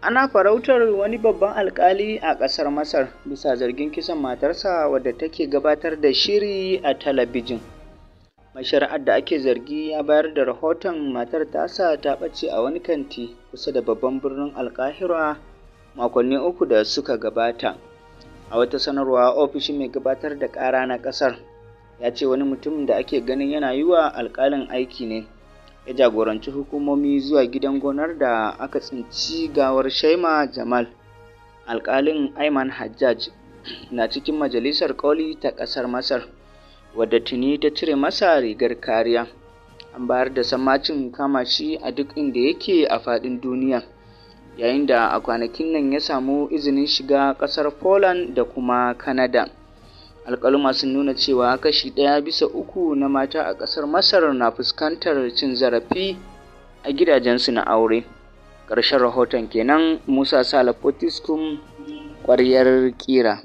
Ana farautar wani babban alƙali a ƙasar Masar bisa zargin kisan matarsa wadda take gabatar da shiri a talabijin. Mai shari'ar da ake zargi ya bayar da rahoton matar tasa ta ɓace a wani kanti kusa da babban birnin Alƙahira makonni 3 da suka gabata. A wata sanarwa, ofishin mai gabatar da ƙara na ƙasar ya ce wani mutum da ake ganin yana yi wa alƙalin aiki ne ya jagoranci hukumomi zuwa gidan gonar da aka tsinci gawar Shaima Jamal. Alƙalin Ayman Hajjaj na cikin majalisar ƙoli ta ƙasar Masar, wadda tuni ta cire masa rigar kariya. An bayar da sammacin kama shi a duk inda yake a faɗin duniya, yayin da a kwanakin nan ya samu izinin shiga ƙasar Poland da kuma Canada. Alƙaluma sun nuna cewa kashi 1/3 na mata a ƙasar Masar na fuskantar cin zarafi a gidajensu na aure. Ƙarshen rahoton kenan. Musa Sale Potiskum, ƙwaryar ƙira.